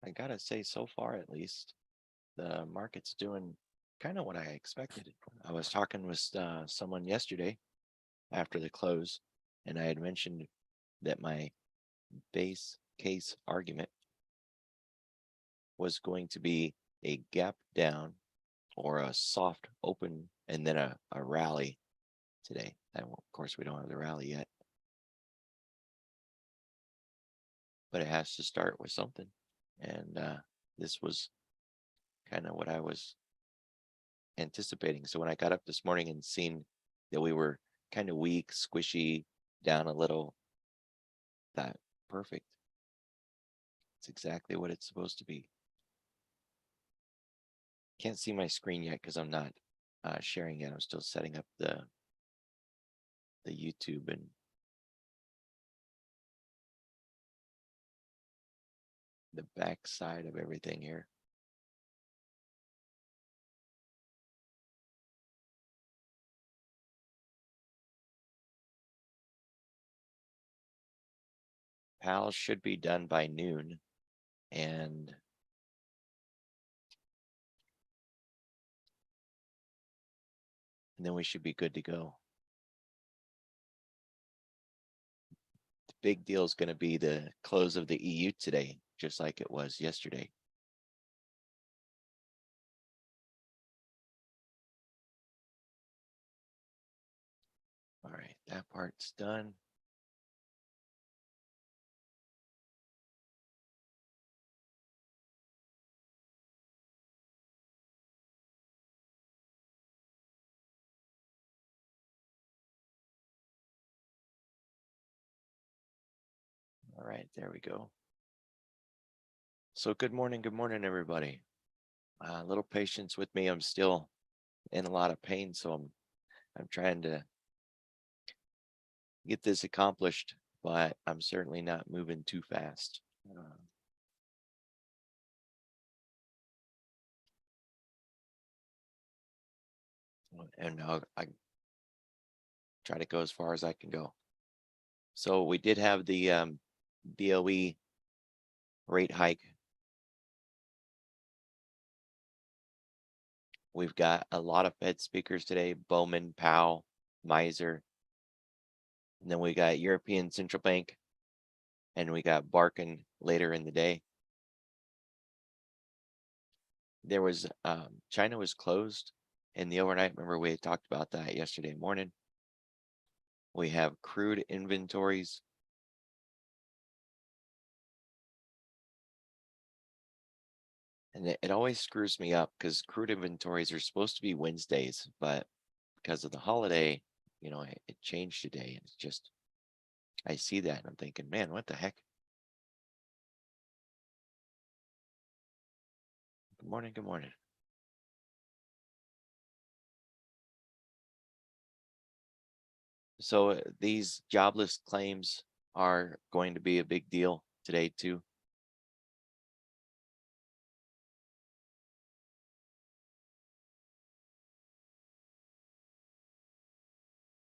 I gotta say, so far at least, the market's doing kind of what I expected. I was talking with someone yesterday after the close, and I had mentioned that my base case argument was going to be a gap down or a soft open and then a rally today. And of course, we don't have the rally yet, but it has to start with something. And this was kind of what I was anticipating. So when I got up this morning and seen that we were kind of weak, squishy, down a little, that perfect. It's exactly what it's supposed to be. Can't see my screen yet because I'm not sharing it. I'm still setting up the YouTube and the back side of everything here. Powell should be done by noon, and then we should be good to go. The big deal is going to be the close of the EU today, just like it was yesterday. All right, that part's done. All right, there we go. So good morning, everybody. A little patience with me. I'm still in a lot of pain, so I'm trying to get this accomplished, but I'm certainly not moving too fast. And I try to go as far as I can go. So we did have the DOE rate hike. We've got a lot of Fed speakers today: Bowman, Powell, Miser. And then we got European Central Bank, and we got Barkin later in the day. There was China was closed in the overnight. Remember, we had talked about that yesterday morning. We have crude inventories. And it always screws me up because crude inventories are supposed to be Wednesdays, but because of the holiday, you know, it changed today. And it's just, I see that and I'm thinking, man, what the heck? Good morning, good morning. So these jobless claims are going to be a big deal today too.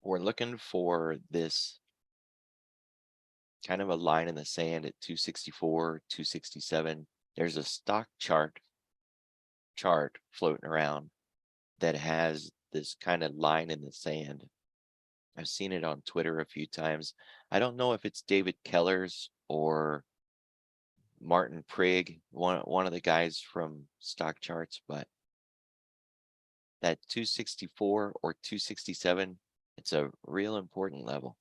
We're looking for this kind of a line in the sand at 264, 267. There's a stock chart floating around that has this kind of line in the sand. I've seen it on Twitter a few times. I don't know if it's David Keller's or Martin Prigg, one of the guys from Stock Charts, but that 264 or 267, it's a real important level.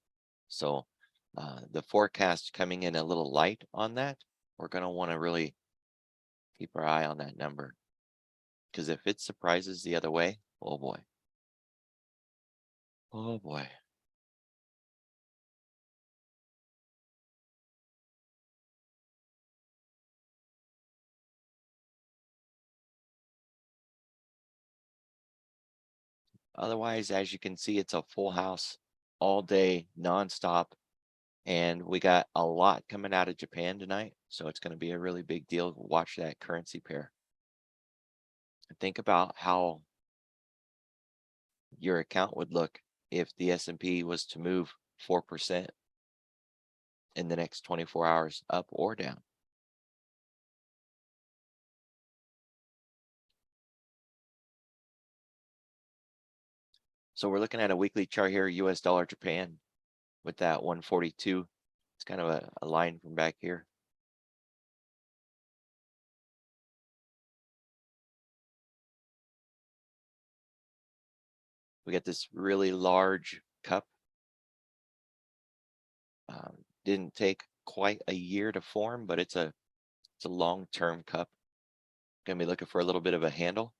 So the forecast coming in a little light on that, we're going to want to really keep our eye on that number, because if it surprises the other way, oh boy. Oh boy. Otherwise, as you can see, it's a full house all day, nonstop. And we got a lot coming out of Japan tonight. So it's going to be a really big deal. Watch that currency pair. And think about how your account would look if the S&P was to move 4% in the next 24 hours, up or down. So we're looking at a weekly chart here, US dollar Japan with that 142. It's kind of a line from back here. We got this really large cup. Didn't take quite a year to form, but it's a long-term cup. Gonna be looking for a little bit of a handle,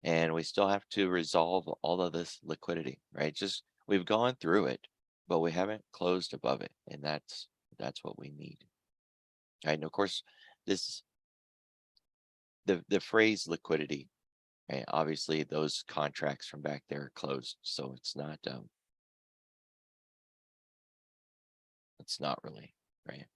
and we still have to resolve all of this liquidity, right? Just we've gone through it, but we haven't closed above it, and that's what we need. Right, and of course, this the phrase liquidity, right? Obviously, those contracts from back there are closed, so it's not really, right?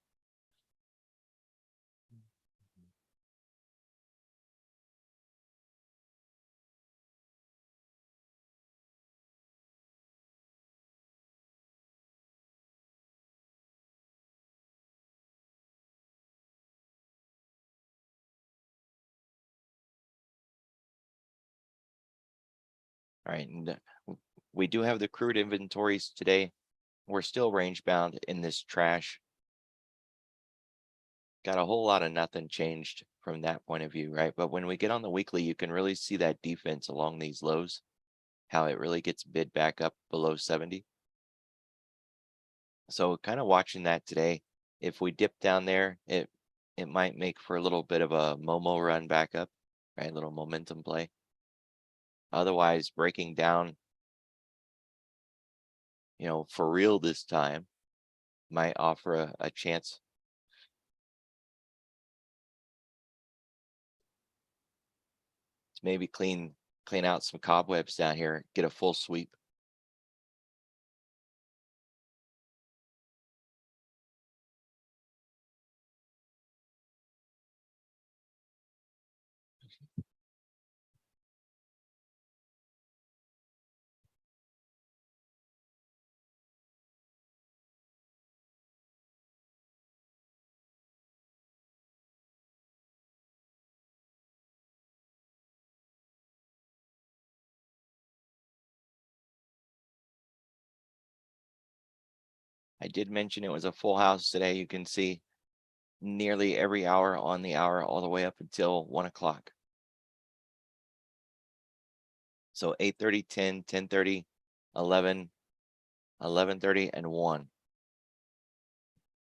All right, and we do have the crude inventories today. We're still range bound in this trash. Got a whole lot of nothing changed from that point of view, right? But when we get on the weekly, you can really see that defense along these lows, how it really gets bid back up below 70. So kind of watching that today. If we dip down there, it might make for a little bit of a Momo run back up, right? A little momentum play. Otherwise, breaking down, for real this time might offer a chance. To maybe clean out some cobwebs down here, get a full sweep. I did mention it was a full house today. You can see nearly every hour on the hour all the way up until 1 o'clock. So 8:30, 10, 10:30, 11, 11:30, and 1.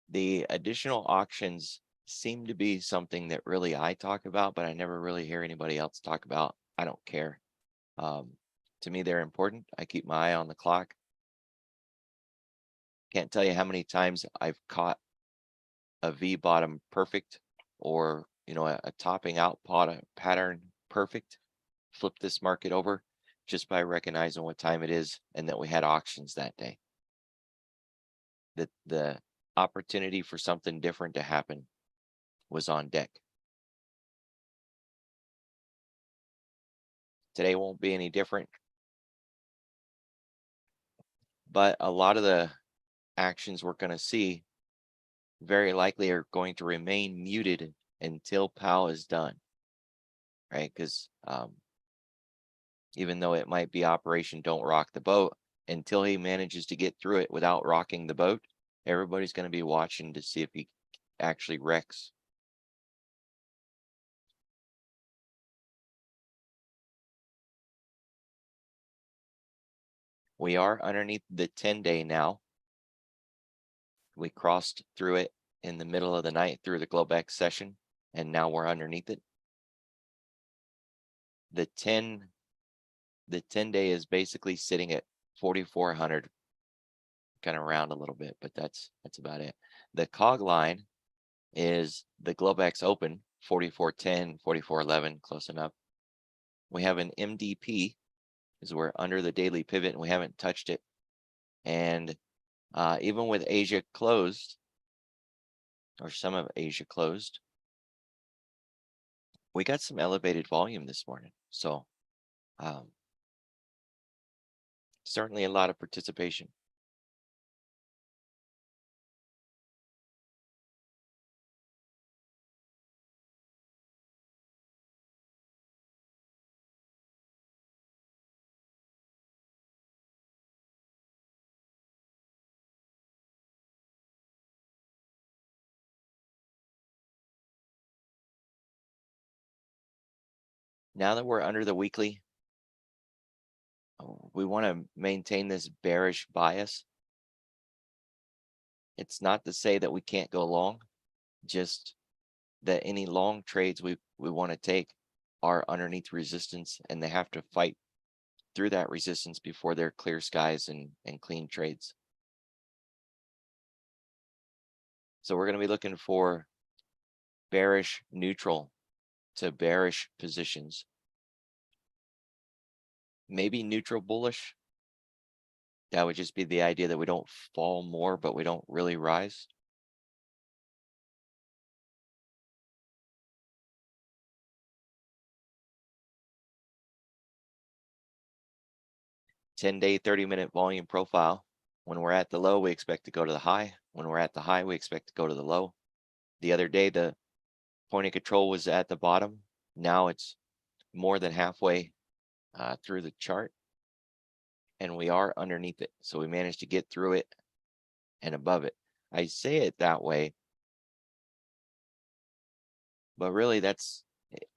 The additional auctions seem to be something that really I talk about, but I never really hear anybody else talk about. I don't care. To me, they're important. I keep my eye on the clock. Can't tell you how many times I've caught a V bottom perfect, or a topping out pattern perfect. Flip this market over just by recognizing what time it is and that we had auctions that day. The opportunity for something different to happen was on deck. Today won't be any different, but a lot of the actions we're going to see very likely are going to remain muted until Powell is done, right? Because even though it might be Operation Don't Rock the Boat, until he manages to get through it without rocking the boat, everybody's going to be watching to see if he actually wrecks. We are underneath the 10-day now. We crossed through it in the middle of the night through the Globex session, and now we're underneath it. The 10-day is basically sitting at 4,400, kind of round a little bit, but that's about it. The cog line is the Globex open, 44.10, 44.11, close enough. We have an MDP, is we're under the daily pivot and we haven't touched it. And even with Asia closed, or some of Asia closed, we got some elevated volume this morning. So certainly a lot of participation. now that we're under the weekly, we want to maintain this bearish bias. It's not to say that we can't go long, just that any long trades we want to take are underneath resistance, and they have to fight through that resistance before they're clear skies and clean trades. So we're going to be looking for bearish neutral to bearish positions. Maybe neutral bullish. That would just be the idea that we don't fall more, but we don't really rise. $10-day, 30-minute volume profile. When we're at the low, we expect to go to the high. When we're at the high, we expect to go to the low. The other day, the point of control was at the bottom. Now it's more than halfway through the chart, and we are underneath it. So we managed to get through it and above it. I say it that way, but really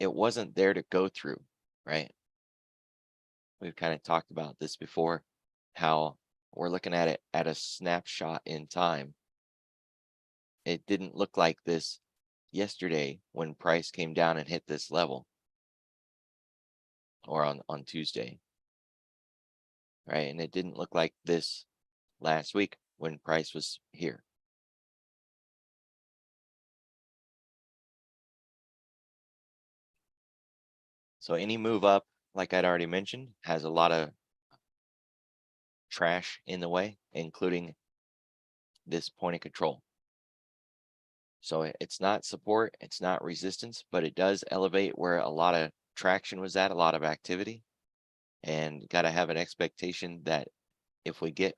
it wasn't there to go through, right? We've kind of talked about this before, how we're looking at it at a snapshot in time. It didn't look like this yesterday when price came down and hit this level, or on Tuesday, right? And it didn't look like this last week when price was here. So any move up, like I'd already mentioned, has a lot of trash in the way, including this point of control. So it's not support, it's not resistance, but it does elevate where a lot of traction was at, a lot of activity, and got to have an expectation that if we get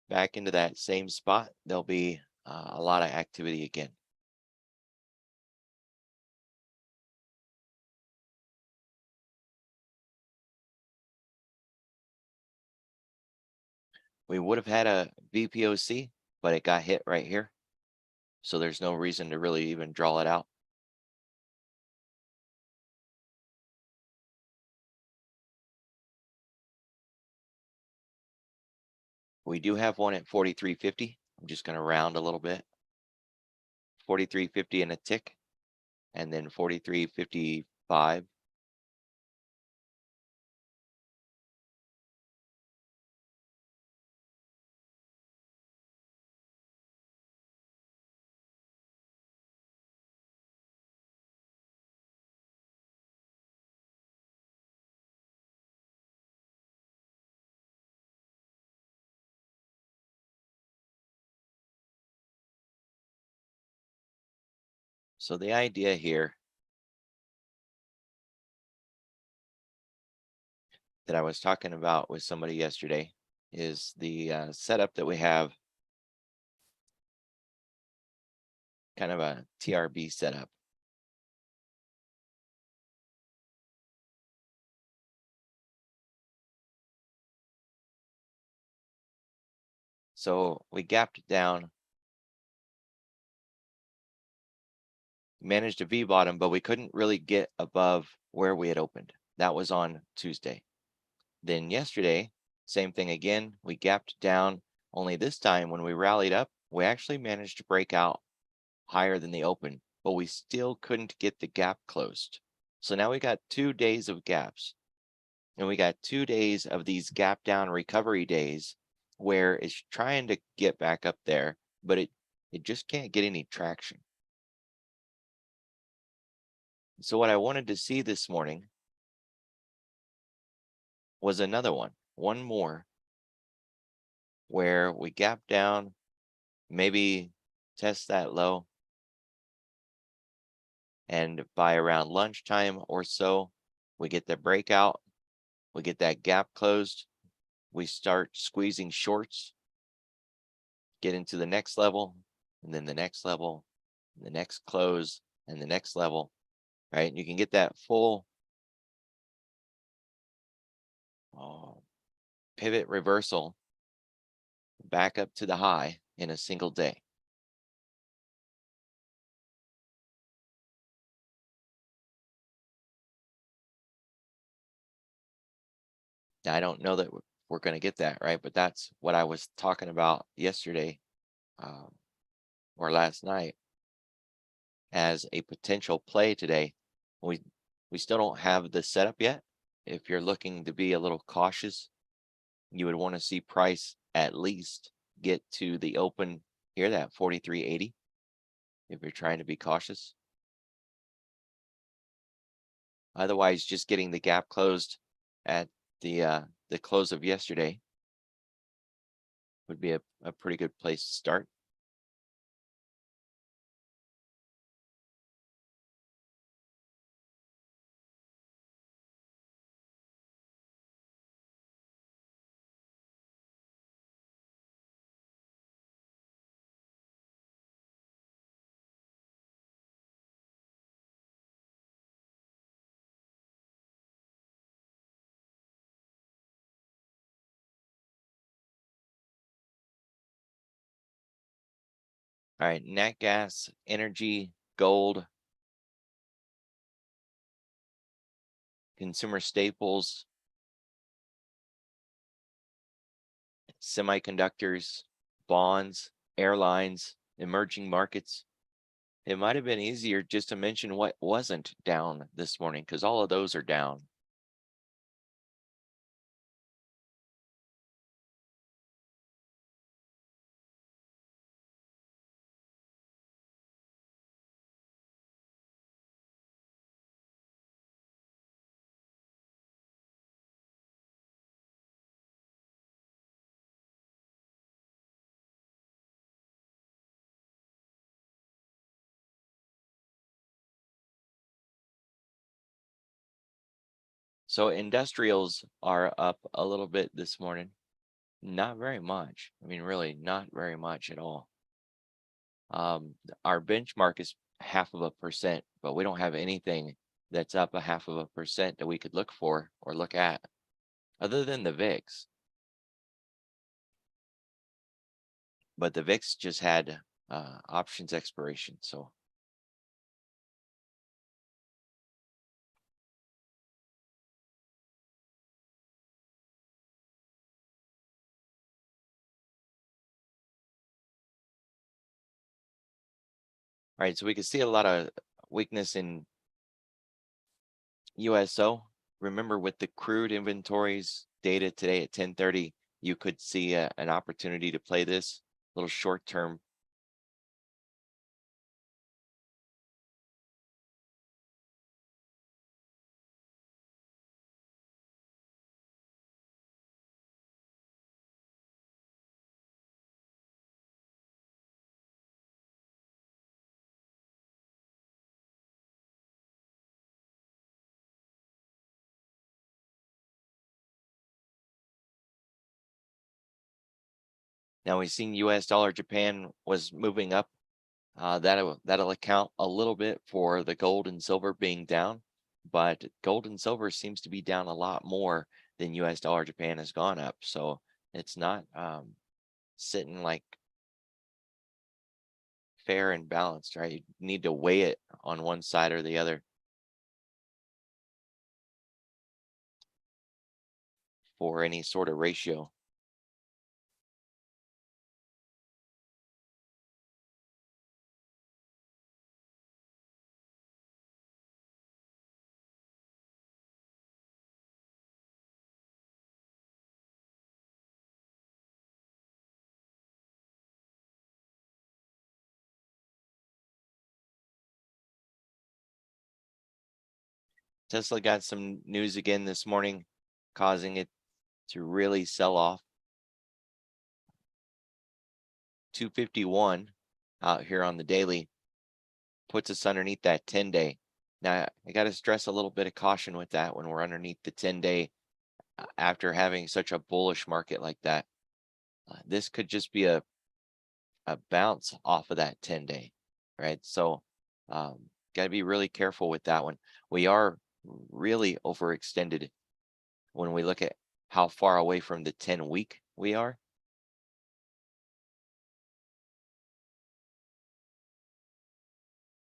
back into that same spot, there'll be a lot of activity again. We would have had a VPOC, but it got hit right here. So there's no reason to really even draw it out. We do have one at 43.50. I'm just going to round a little bit. 43.50 and a tick, and then 43.55. So the idea here that I was talking about with somebody yesterday is the setup that we have, kind of a TRB setup. So we gapped down, managed a V bottom, but we couldn't really get above where we had opened. That was on Tuesday. Then yesterday, same thing again. We gapped down, only this time when we rallied up, we actually managed to break out higher than the open, but we still couldn't get the gap closed. So now we got 2 days of gaps, and we got 2 days of these gap down recovery days where it's trying to get back up there, but it just can't get any traction. So what I wanted to see this morning was another one more, where we gap down, maybe test that low, and by around lunchtime or so, we get the breakout, we get that gap closed, we start squeezing shorts, get into the next level, and then the next level, the next close, and the next level, right? And you can get that full pivot reversal back up to the high in a single day. I don't know that we're going to get that, right? But that's what I was talking about yesterday, um, or last night, as a potential play today. We we still don't have the setup yet. If you're looking to be a little cautious, you would want to see price at least get to the open here, that 43.80, if you're trying to be cautious. Otherwise, just getting the gap closed at the close of yesterday would be a pretty good place to start. All right, nat gas, energy, gold, consumer staples, semiconductors, bonds, airlines, emerging markets. It might have been easier just to mention what wasn't down this morning, because all of those are down. So industrials are up a little bit this morning. Not very much. I mean, really not very much at all. Our benchmark is 0.5%, but we don't have anything that's up 0.5% that we could look for or look at other than the VIX. But the VIX just had options expiration. So all right, so we can see a lot of weakness in USO. Remember, with the crude inventories data today at 10:30, you could see an opportunity to play this little short term. Now we've seen US dollar Japan was moving up. That'll account a little bit for the gold and silver being down, but gold and silver seems to be down a lot more than US dollar Japan has gone up. So it's not sitting like fair and balanced, right? You need to weigh it on one side or the other for any sort of ratio. Tesla got some news again this morning, causing it to really sell off. 251 out here on the daily puts us underneath that 10-day. Now, I got to stress a little bit of caution with that when we're underneath the 10-day after having such a bullish market like that. This could just be a bounce off of that 10-day, right? So, got to be really careful with that one. We are really overextended when we look at how far away from the 10-week we are.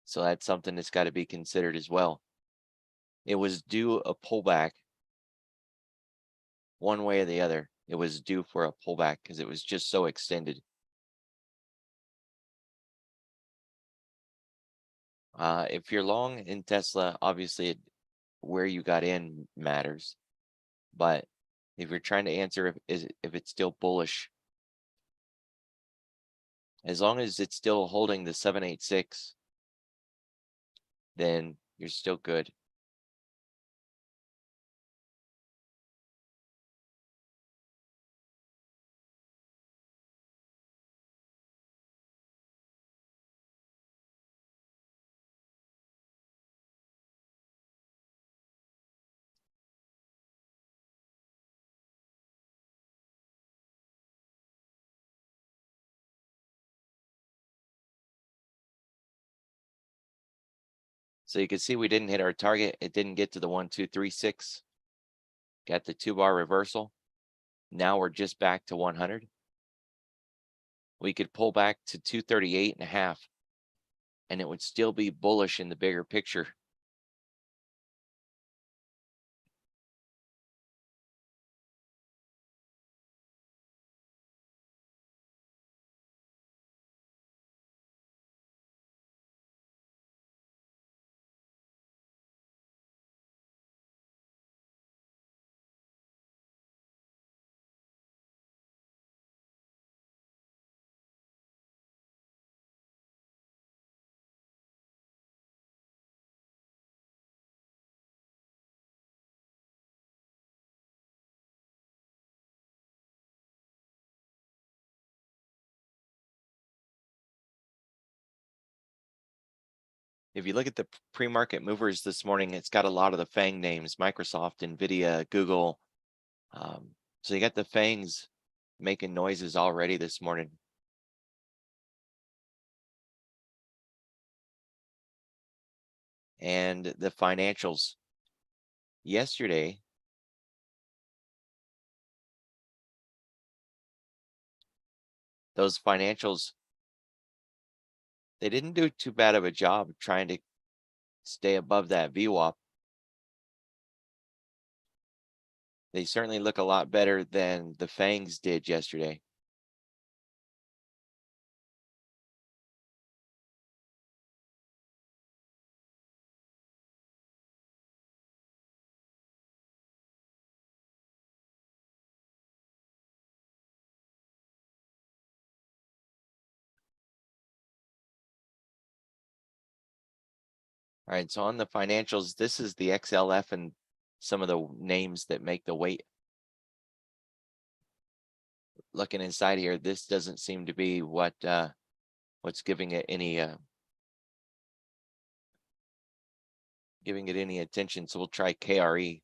So that's something that's got to be considered as well. It was due a pullback one way or the other. It was due for a pullback because it was just so extended. If you're long in Tesla, obviously where you got in matters. But if you're trying to answer if it's still bullish, as long as it's still holding the 786, then you're still good. So you can see we didn't hit our target. It didn't get to the 1, 2, 3, 6. Got the 2-bar reversal. Now we're just back to 100. We could pull back to 238.5, and it would still be bullish in the bigger picture. If you look at the pre-market movers this morning, it's got a lot of the FANG names: Microsoft, Nvidia, Google. So you got the FANGs making noises already this morning. And the financials yesterday, those financials, they didn't do too bad of a job trying to stay above that VWAP. They certainly look a lot better than the FANGs did yesterday. All right, so on the financials, this is the XLF and some of the names that make the weight. Looking inside here, this doesn't seem to be what's giving it any attention. So we'll try KRE.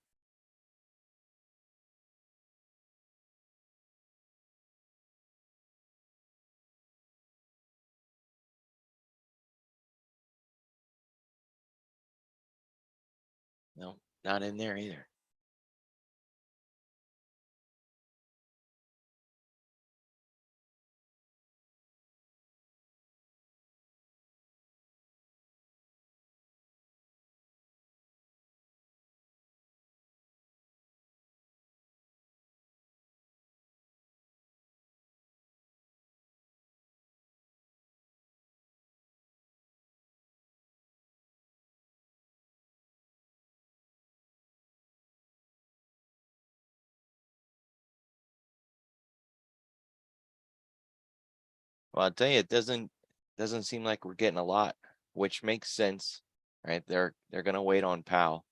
No, not in there either. Well, I'll tell you, it doesn't seem like we're getting a lot, which makes sense, right? They're gonna wait on Powell.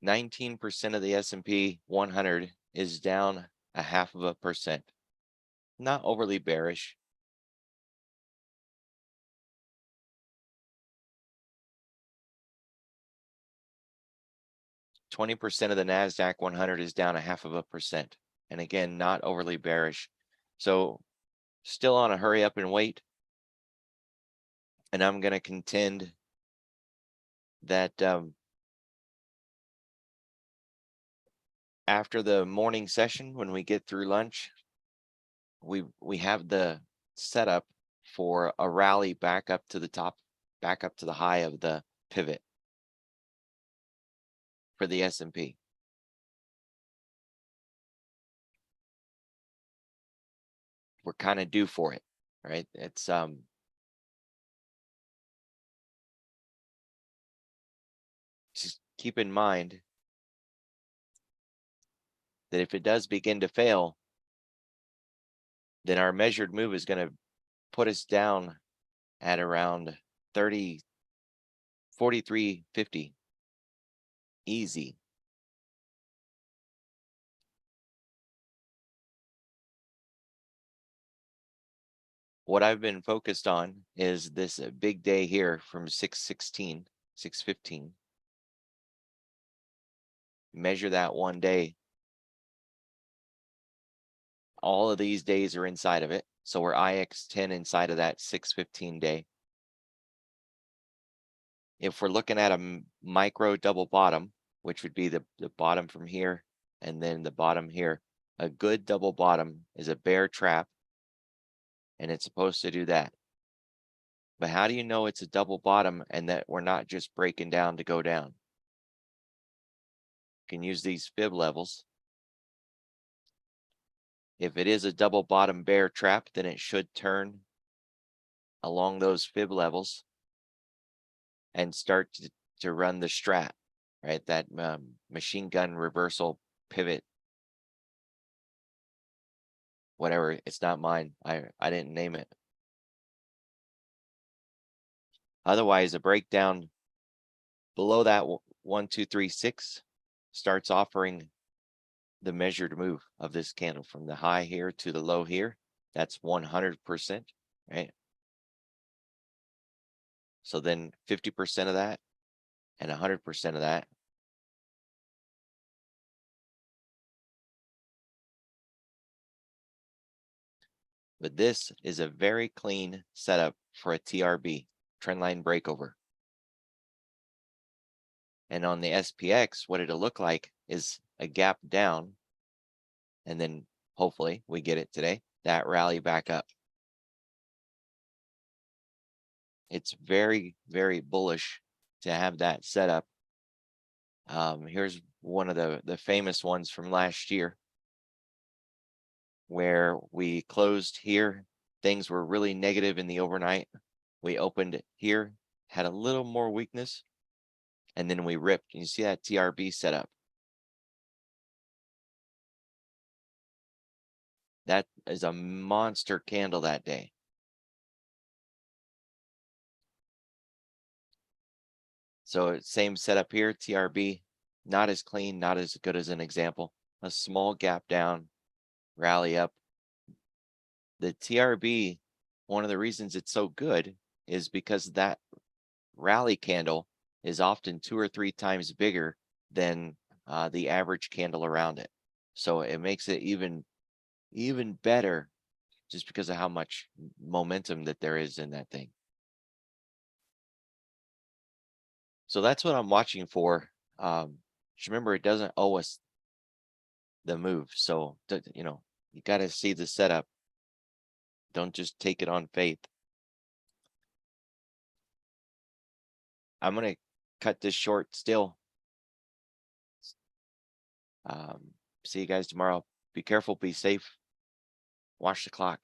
%19 of the S&P 100 is down 0.5%. Not overly bearish. %20 of the NASDAQ 100 is down 0.5%. And again, not overly bearish. So still on a hurry up and wait. And I'm going to contend that after the morning session, when we get through lunch, we have the setup for a rally back up to the top, back up to the high of the pivot for the S&P. We're kind of due for it, right? It's just keep in mind that if it does begin to fail, then our measured move is going to put us down at around 43.50 easy. What I've been focused on is this big day here from 616, 615. Measure that one day. All of these days are inside of it. So we're IX10 inside of that 615 day. If we're looking at a micro double bottom, which would be the bottom from here and then the bottom here, a good double bottom is a bear trap, and it's supposed to do that. But how do you know it's a double bottom and that we're not just breaking down to go down? You can use these fib levels. If it is a double bottom bear trap, then it should turn along those fib levels and start to run the strat, right? That machine gun reversal pivot, whatever. It's not mine. I didn't name it. Otherwise, a breakdown below that 1, 2, 3, 6 starts offering the measured move of this candle from the high here to the low here. That's 100%, right? So then 50% of that and 100% of that. But this is a very clean setup for a TRB, trendline breakover. And on the SPX, what it'll look like is a gap down, and then hopefully we get it today, that rally back up. It's very, very bullish to have that setup. Here's one of the famous ones from last year, where we closed here. Things were really negative in the overnight. We opened here, had a little more weakness, and then we ripped. And you see that TRB setup. That is a monster candle that day. So same setup here, TRB, not as clean, not as good as an example. A small gap down, rally up. The TRB, one of the reasons it's so good is because that rally candle is often 2 or 3 times bigger than the average candle around it. So it makes it even better just because of how much momentum that there is in that thing. So that's what I'm watching for. Just remember, it doesn't owe us the move. So, you know, you got to see the setup. Don't just take it on faith. I'm going to cut this short still. See you guys tomorrow. Be careful, be safe. Watch the clock.